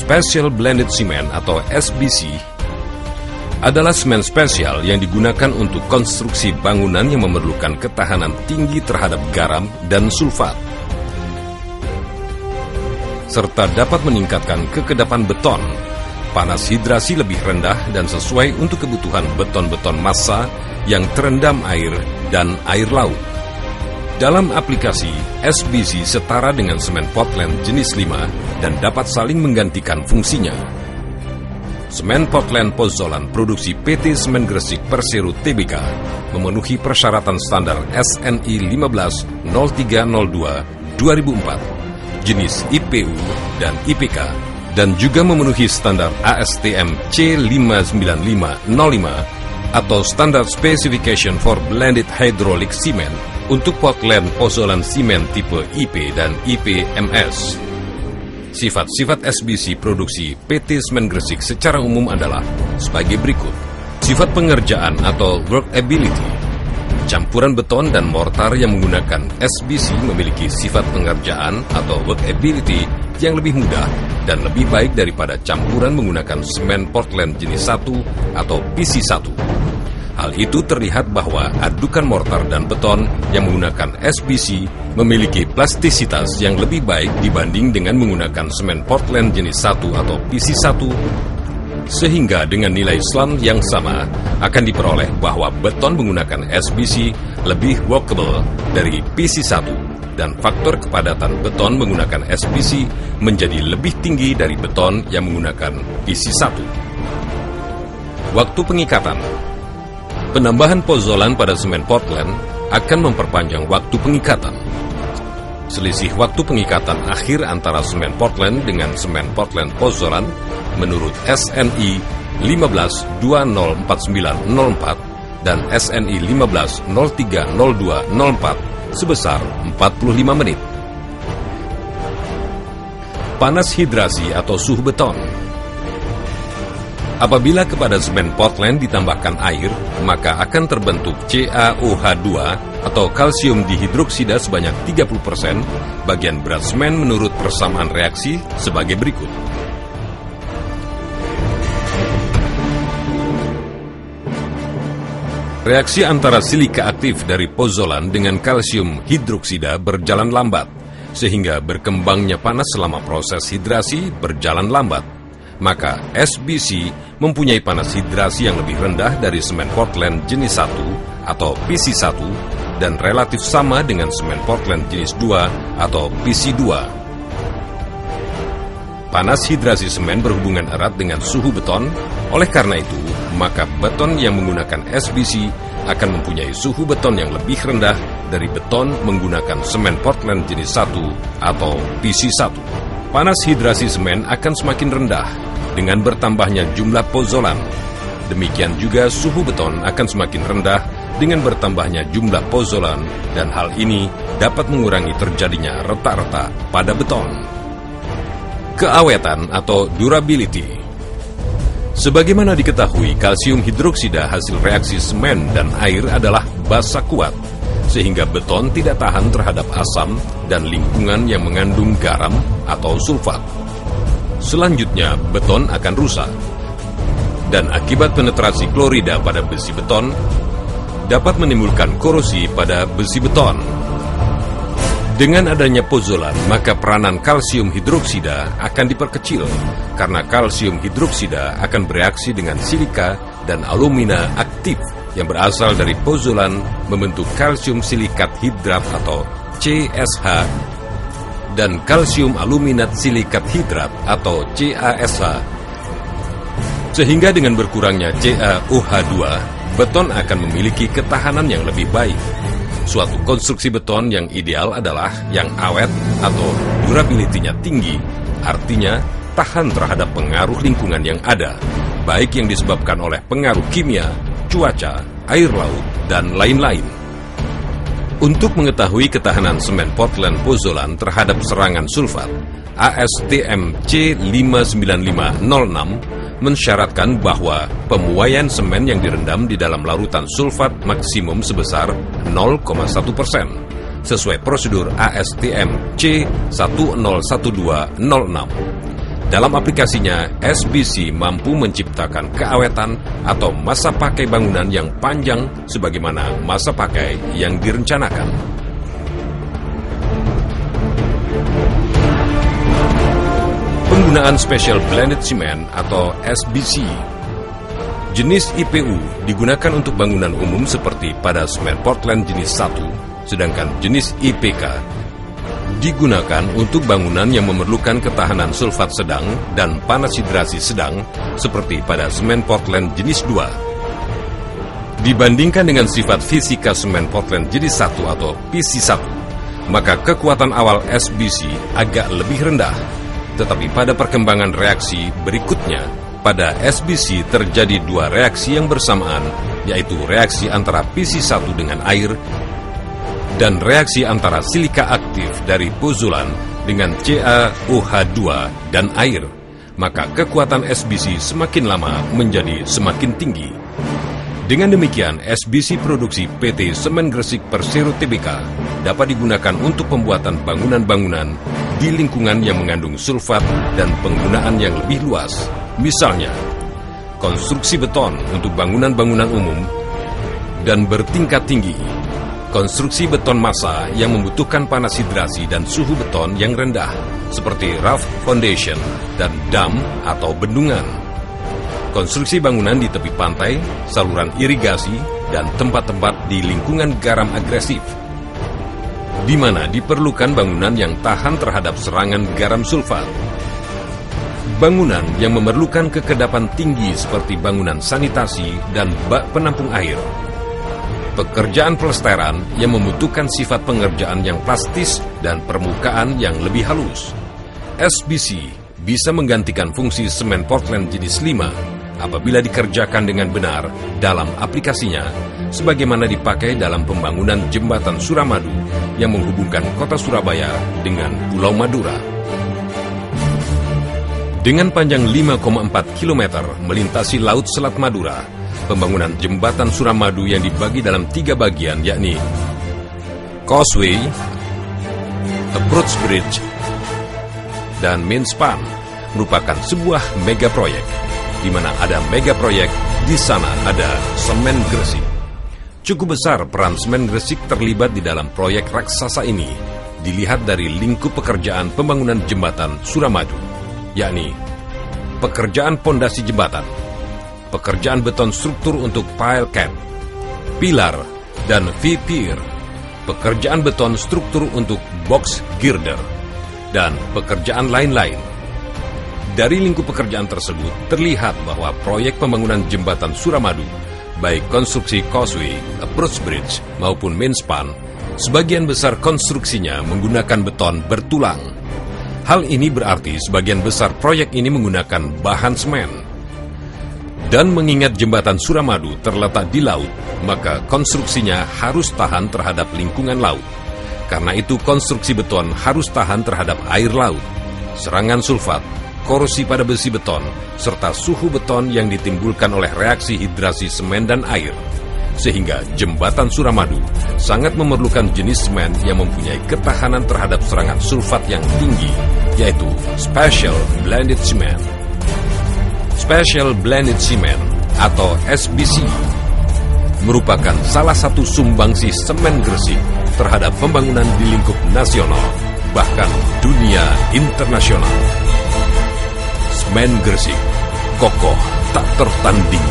Special Blended Cement atau SBC adalah semen spesial yang digunakan untuk konstruksi bangunan yang memerlukan ketahanan tinggi terhadap garam dan sulfat, serta dapat meningkatkan kekedapan beton, panas hidrasi lebih rendah dan sesuai untuk kebutuhan beton-beton massa yang terendam air dan air laut. Dalam aplikasi, SBC setara dengan semen Portland jenis 5 dan dapat saling menggantikan fungsinya. Semen Portland Pozzolan produksi PT Semen Gresik Persero Tbk memenuhi persyaratan standar SNI 150302 2004, jenis IPU dan IPK, dan juga memenuhi standar ASTM C59505 atau Standard Specification for Blended Hydraulic Cement untuk Portland Pozzolan Cement tipe IP dan IPMS. Sifat-sifat SBC produksi PT Semen Gresik secara umum adalah sebagai berikut. Sifat pengerjaan atau workability. Campuran beton dan mortar yang menggunakan SBC memiliki sifat pengerjaan atau workability yang lebih mudah dan lebih baik daripada campuran menggunakan semen Portland jenis 1 atau PC1. Hal itu terlihat bahwa adukan mortar dan beton yang menggunakan SBC memiliki plastisitas yang lebih baik dibanding dengan menggunakan semen Portland jenis 1 atau PC1, sehingga dengan nilai SLAM yang sama akan diperoleh bahwa beton menggunakan SBC lebih workable dari PC1 dan faktor kepadatan beton menggunakan SBC menjadi lebih tinggi dari beton yang menggunakan PC1. Waktu pengikatan. Penambahan pozzolan pada semen Portland akan memperpanjang waktu pengikatan. Selisih waktu pengikatan akhir antara semen Portland dengan semen Portland Pozzolan menurut SNI 15204904 dan SNI 15030204 sebesar 45 menit. Panas hidrasi atau suhu beton. Apabila kepada semen Portland ditambahkan air, maka akan terbentuk CaOH2 atau kalsium dihidroksida sebanyak 30%. Bagian berat semen menurut persamaan reaksi sebagai berikut. Reaksi antara silika aktif dari pozzolan dengan kalsium hidroksida berjalan lambat, sehingga berkembangnya panas selama proses hidrasi berjalan lambat. Maka SBC mempunyai panas hidrasi yang lebih rendah dari semen Portland jenis 1 atau PC1 dan relatif sama dengan semen Portland jenis 2 atau PC2. Panas hidrasi semen berhubungan erat dengan suhu beton, oleh karena itu, maka beton yang menggunakan SBC akan mempunyai suhu beton yang lebih rendah dari beton menggunakan semen Portland jenis 1 atau PC1. Panas hidrasi semen akan semakin rendah dengan bertambahnya jumlah pozzolan. Demikian juga suhu beton akan semakin rendah dengan bertambahnya jumlah pozzolan dan hal ini dapat mengurangi terjadinya retak-retak pada beton. Keawetan atau durability. Sebagaimana diketahui, kalsium hidroksida hasil reaksi semen dan air adalah basa kuat, sehingga beton tidak tahan terhadap asam dan lingkungan yang mengandung garam atau sulfat. Selanjutnya, beton akan rusak. Dan akibat penetrasi klorida pada besi beton, dapat menimbulkan korosi pada besi beton. Dengan adanya pozzolan, maka peranan kalsium hidroksida akan diperkecil, karena kalsium hidroksida akan bereaksi dengan silika dan alumina aktif yang berasal dari pozzolan membentuk kalsium silikat hidrat atau CSH dan kalsium aluminat silikat hidrat atau CaSH. Sehingga dengan berkurangnya CaOH2, beton akan memiliki ketahanan yang lebih baik. Suatu konstruksi beton yang ideal adalah yang awet atau durability-nya tinggi, artinya tahan terhadap pengaruh lingkungan yang ada, baik yang disebabkan oleh pengaruh kimia, cuaca, air laut, dan lain-lain. Untuk mengetahui ketahanan semen Portland Pozzolan terhadap serangan sulfat, ASTM C59506 mensyaratkan bahwa pemuaian semen yang direndam di dalam larutan sulfat maksimum sebesar 0,1%, sesuai prosedur ASTM C1012006. Dalam aplikasinya, SBC mampu menciptakan keawetan atau masa pakai bangunan yang panjang sebagaimana masa pakai yang direncanakan. Penggunaan Special Blended Cement atau SBC. Jenis IPU digunakan untuk bangunan umum seperti pada semen Portland jenis 1, sedangkan jenis IPK digunakan untuk bangunan yang memerlukan ketahanan sulfat sedang dan panas hidrasi sedang seperti pada semen Portland jenis 2. Dibandingkan dengan sifat fisika semen Portland jenis 1 atau PC1, maka kekuatan awal SBC agak lebih rendah. Tetapi pada perkembangan reaksi berikutnya, pada SBC terjadi dua reaksi yang bersamaan, yaitu reaksi antara PC1 dengan air dan reaksi antara silika aktif dari pozolan dengan CaOH2 dan air. Maka kekuatan SBC semakin lama menjadi semakin tinggi. Dengan demikian, SBC produksi PT Semen Gresik Persero Tbk dapat digunakan untuk pembuatan bangunan-bangunan di lingkungan yang mengandung sulfat dan penggunaan yang lebih luas. Misalnya, konstruksi beton untuk bangunan-bangunan umum dan bertingkat tinggi, konstruksi beton massa yang membutuhkan panas hidrasi dan suhu beton yang rendah, seperti raft foundation dan dam atau bendungan, konstruksi bangunan di tepi pantai, saluran irigasi, dan tempat-tempat di lingkungan garam agresif, di mana diperlukan bangunan yang tahan terhadap serangan garam sulfat. Bangunan yang memerlukan kekedapan tinggi seperti bangunan sanitasi dan bak penampung air. Pekerjaan pelesteran yang membutuhkan sifat pengerjaan yang plastis dan permukaan yang lebih halus. SBC bisa menggantikan fungsi semen Portland jenis 5 apabila dikerjakan dengan benar dalam aplikasinya, sebagaimana dipakai dalam pembangunan jembatan Suramadu yang menghubungkan kota Surabaya dengan Pulau Madura. Dengan panjang 5,4 km melintasi Laut Selat Madura, pembangunan jembatan Suramadu yang dibagi dalam 3 bagian, yakni Causeway, Approach Bridge, dan Main Span, merupakan sebuah mega proyek, di mana ada mega proyek, di sana ada Semen Gresik. Cukup besar peran Semen Gresik terlibat di dalam proyek raksasa ini, dilihat dari lingkup pekerjaan pembangunan jembatan Suramadu, yakni pekerjaan pondasi jembatan, pekerjaan beton struktur untuk pile cap, pilar, dan V-pier, pekerjaan beton struktur untuk box girder, dan pekerjaan lain-lain. Dari lingkup pekerjaan tersebut terlihat bahwa proyek pembangunan jembatan Suramadu, baik konstruksi causeway, approach bridge, maupun main span, sebagian besar konstruksinya menggunakan beton bertulang. Hal ini berarti sebagian besar proyek ini menggunakan bahan semen. Dan mengingat jembatan Suramadu terletak di laut, maka konstruksinya harus tahan terhadap lingkungan laut. Karena itu konstruksi beton harus tahan terhadap air laut, serangan sulfat, korosi pada besi beton, serta suhu beton yang ditimbulkan oleh reaksi hidrasi semen dan air. Sehingga jembatan Suramadu sangat memerlukan jenis semen yang mempunyai ketahanan terhadap serangan sulfat yang tinggi, yaitu Special Blended Cement. Special Blended Cement atau SBC merupakan salah satu sumbangsi Semen Gresik terhadap pembangunan di lingkup nasional, bahkan dunia internasional. Semen Gresik, kokoh tak tertanding.